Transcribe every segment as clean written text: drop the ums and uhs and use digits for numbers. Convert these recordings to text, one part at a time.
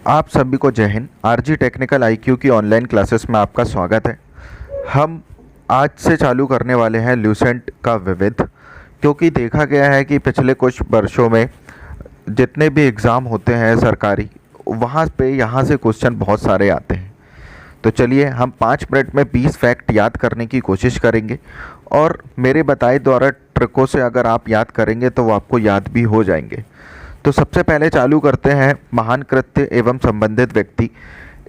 आप सभी को जय हिंद। आरजी टेक्निकल आईक्यू की ऑनलाइन क्लासेस में आपका स्वागत है। हम आज से चालू करने वाले हैं ल्यूसेंट का विविध, क्योंकि देखा गया है कि पिछले कुछ वर्षों में जितने भी एग्ज़ाम होते हैं सरकारी, वहाँ पे यहाँ से क्वेश्चन बहुत सारे आते हैं। तो चलिए हम 5 मिनट में 20 फैक्ट याद करने की कोशिश करेंगे, और मेरे बताए द्वारा ट्रिकों से अगर आप याद करेंगे तो वो आपको याद भी हो जाएंगे। तो सबसे पहले चालू करते हैं महान कृत्य एवं संबंधित व्यक्ति।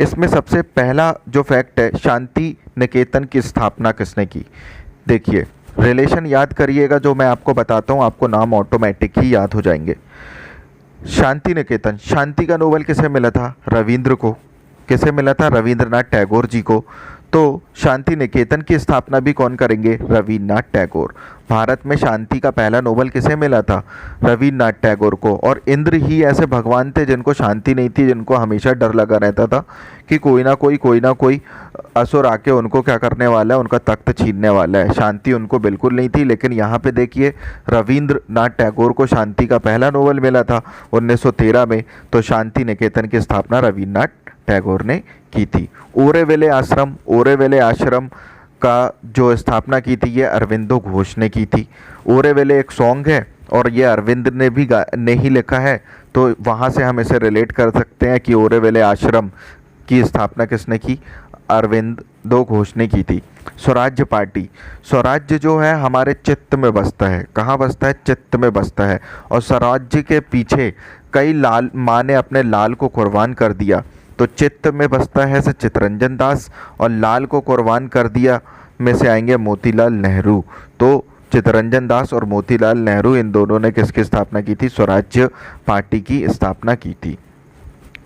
इसमें सबसे पहला जो फैक्ट है, शांति निकेतन की स्थापना किसने की। देखिए, रिलेशन याद करिएगा, जो मैं आपको बताता हूँ आपको नाम ऑटोमेटिक ही याद हो जाएंगे। शांति निकेतन, शांति का नोबेल किसे मिला था? रविंद्र को। किसे मिला था? रविंद्रनाथ टैगोर जी को। तो शांति निकेतन की स्थापना भी कौन करेंगे? रविन्द्रनाथ टैगोर। भारत में शांति का पहला नोबेल किसे मिला था? रविन्द्रनाथ टैगोर को। और इंद्र ही ऐसे भगवान थे जिनको शांति नहीं थी, जिनको हमेशा डर लगा रहता था कि कोई ना कोई असुर आके उनको क्या करने वाला है, उनका तख्त छीनने वाला है। शांति उनको बिल्कुल नहीं थी। लेकिन यहाँ पे देखिए, रविन्द्रनाथ टैगोर को शांति का पहला नोबेल मिला था 1913 में। तो शांति निकेतन की स्थापना रविन्द्रनाथ टैगोर ने की थी। ओरेवेले आश्रम का जो स्थापना की थी, ये अरविंदो घोष ने की थी। ओरेवेले एक सॉन्ग है और ये अरविंद ने ही लिखा है, तो वहाँ से हम इसे रिलेट कर सकते हैं कि ओरेवेले आश्रम की स्थापना किसने की? अरविंदो घोष ने की थी। स्वराज्य पार्टी, स्वराज्य जो है हमारे चित्त में बसता है। कहाँ बसता है? चित्त में बसता है। और स्वराज्य के पीछे कई लाल माँ ने अपने लाल को कुर्बान कर दिया, तो चित्त में बसता है से चित्तरंजन दास, और लाल को कुर्बान कर दिया में से आएंगे मोतीलाल नेहरू। तो चित्तरंजन दास और मोतीलाल नेहरू, इन दोनों ने किसकी स्थापना की थी? स्वराज्य पार्टी की स्थापना की थी।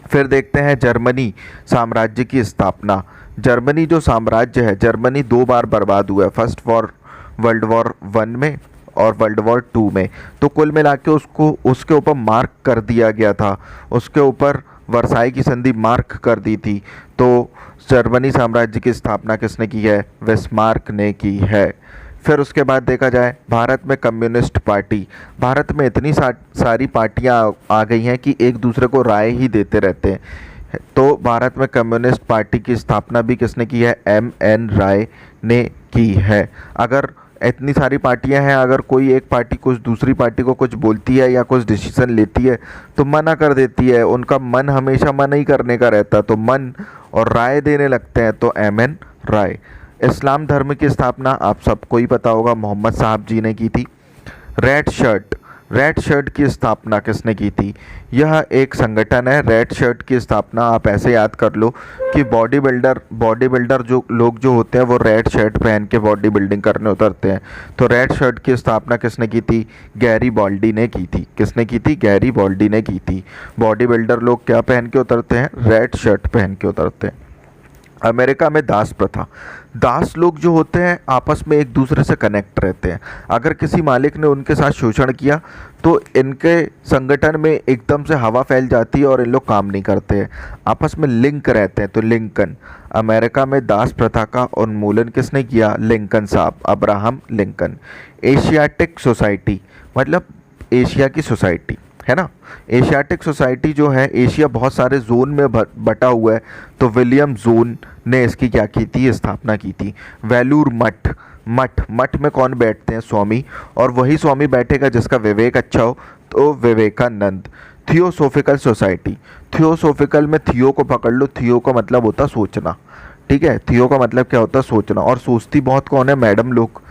फिर देखते हैं जर्मनी साम्राज्य की स्थापना। जर्मनी जो साम्राज्य है, जर्मनी 2 बार बर्बाद हुआ है, फर्स्ट वर्ल्ड वॉर 1 में और वर्ल्ड वॉर 2 में। तो कुल मिला के उसके ऊपर मार्क कर दिया गया था, उसके ऊपर वर्साई की संधि मार्क कर दी थी। तो जर्मनी साम्राज्य की स्थापना किसने की है? बिस्मार्क ने की है। फिर उसके बाद देखा जाए भारत में कम्युनिस्ट पार्टी। भारत में इतनी सारी पार्टियां आ गई हैं कि एक दूसरे को राय ही देते रहते हैं। तो भारत में कम्युनिस्ट पार्टी की स्थापना भी किसने की है? MN राय ने की है। अगर इतनी सारी पार्टियां हैं, अगर कोई एक पार्टी कुछ दूसरी पार्टी को कुछ बोलती है या कुछ डिसीजन लेती है तो मना कर देती है। उनका मन हमेशा मना ही करने का रहता, तो मन और राय देने लगते हैं, तो MN राय। इस्लाम धर्म की स्थापना आप सबको ही पता होगा, मोहम्मद साहब जी ने की थी। रेड शर्ट की स्थापना किसने की थी? यह एक संगठन है। रेड शर्ट की स्थापना आप ऐसे याद कर लो कि बॉडी बिल्डर जो लोग जो होते हैं वो रेड शर्ट पहन के बॉडी बिल्डिंग करने उतरते हैं। तो रेड शर्ट की स्थापना किसने की थी? गैरीबाल्डी ने की थी। किसने की थी? गैरीबाल्डी ने की थी। बॉडी बिल्डर लोग क्या पहन के उतरते हैं? रेड शर्ट पहन के उतरते हैं। अमेरिका में दास प्रथा। दास लोग जो होते हैं आपस में एक दूसरे से कनेक्ट रहते हैं। अगर किसी मालिक ने उनके साथ शोषण किया तो इनके संगठन में एकदम से हवा फैल जाती है और इन लोग काम नहीं करते हैं, आपस में लिंक रहते हैं। तो लिंकन, अमेरिका में दास प्रथा का उन्मूलन किसने किया? लिंकन साहब, अब्राहम लिंकन। एशियाटिक सोसाइटी मतलब एशिया की सोसाइटी है ना। एशियाटिक सोसाइटी जो है, एशिया बहुत सारे जोन में बटा हुआ है, तो विलियम जोन ने इसकी क्या की थी? स्थापना की थी। वेलूर मठ में कौन बैठते हैं? स्वामी, और वही स्वामी बैठेगा जिसका विवेक अच्छा हो, तो विवेकानंद। थियोसोफिकल सोसाइटी, थियोसोफिकल में थियो को पकड़ लो, थियो का मतलब होता सोचना, ठीक है। थियो का मतलब क्या होता? सोचना। और सोचती बहुत कौन है? मैडम लोग।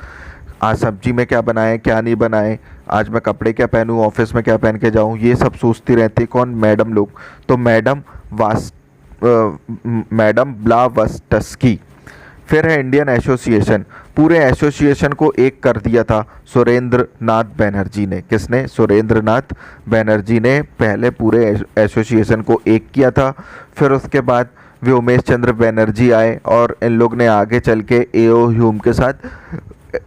आज सब्जी में क्या बनाएं, क्या नहीं बनाएं, आज मैं कपड़े क्या पहनूं, ऑफिस में क्या पहन के जाऊं, ये सब सोचती रहती कौन? मैडम लोग। तो मैडम ब्लावस्टस्की। फिर है इंडियन एसोसिएशन। पूरे एसोसिएशन को एक कर दिया था सुरेंद्र नाथ बनर्जी ने। किसने? सुरेंद्र नाथ बनर्जी ने पहले पूरे एसोसिएशन को एक किया था। फिर उसके बाद व्योमेश चंद्र बनर्जी आए और इन लोग ने आगे चल के A.O. ह्यूम के साथ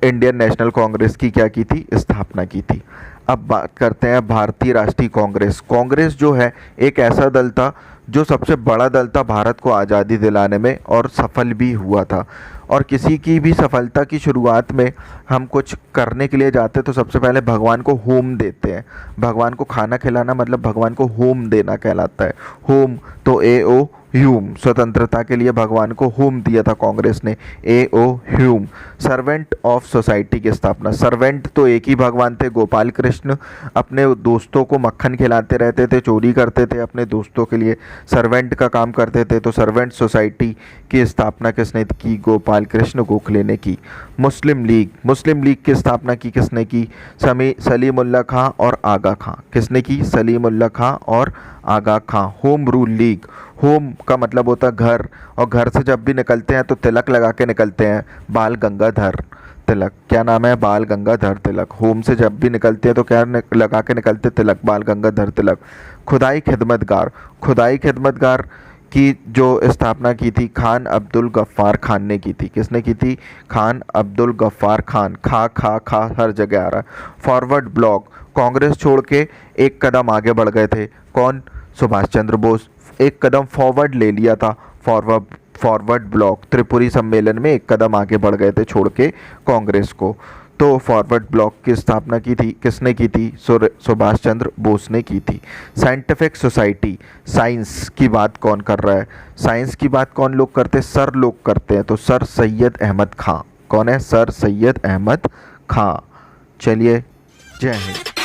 इंडियन नेशनल कांग्रेस की क्या की थी? स्थापना की थी। अब बात करते हैं भारतीय राष्ट्रीय कांग्रेस। कांग्रेस जो है एक ऐसा दल था जो सबसे बड़ा दल था भारत को आज़ादी दिलाने में, और सफल भी हुआ था। और किसी की भी सफलता की शुरुआत में हम कुछ करने के लिए जाते हैं तो सबसे पहले भगवान को होम देते हैं। भगवान को खाना खिलाना मतलब भगवान को होम देना कहलाता है। होम तो ए ओ ह्यूम, स्वतंत्रता के लिए भगवान को होम दिया था कांग्रेस ने, A O Hume. Servant of society की स्थापना, सर्वेंट तो एक ही भगवान थे, गोपाल कृष्ण अपने दोस्तों को मक्खन खिलाते रहते थे, चोरी करते थे अपने दोस्तों के लिए, सर्वेंट का काम करते थे। तो सर्वेंट सोसाइटी की स्थापना किसने की? गोपाल कृष्ण गोखले ने की। मुस्लिम लीग, मुस्लिम लीग की स्थापना की किसने की? सलीमुल्लाह खां और आगा खां। किसने की? सलीमुल्लाह खां और आगा खां। होम रूल लीग, होम का मतलब होता है घर, और घर से जब भी निकलते हैं तो तिलक लगा के निकलते हैं, बाल गंगाधर तिलक। क्या नाम है? बाल गंगाधर तिलक। होम से जब भी निकलते हैं तो क्या लगा के निकलते? तिलक, बाल गंगाधर तिलक। खुदाई खिदमतगार, खुदाई खिदमतगार की जो स्थापना की थी खान अब्दुल गफ्फार खान ने की थी। किसने की थी? खान अब्दुल गफ्फार खान। खा खा खा हर जगह आ रहा है। फॉरवर्ड ब्लॉक, कांग्रेस छोड़ के एक कदम आगे बढ़ गए थे। कौन? सुभाष चंद्र बोस। एक कदम फॉरवर्ड ले लिया था, फॉरवर्ड ब्लॉक। त्रिपुरी सम्मेलन में एक कदम आगे बढ़ गए थे छोड़ के कांग्रेस को। तो फॉरवर्ड ब्लॉक की स्थापना की थी किसने की थी? सुभाष चंद्र बोस ने की थी। साइंटिफिक सोसाइटी, साइंस की बात कौन कर रहा है? साइंस की बात कौन लोग करते हैं? सर लोग करते हैं। तो सर सैयद अहमद खां। कौन है? सर सैयद अहमद खां। चलिए, जय हिंद।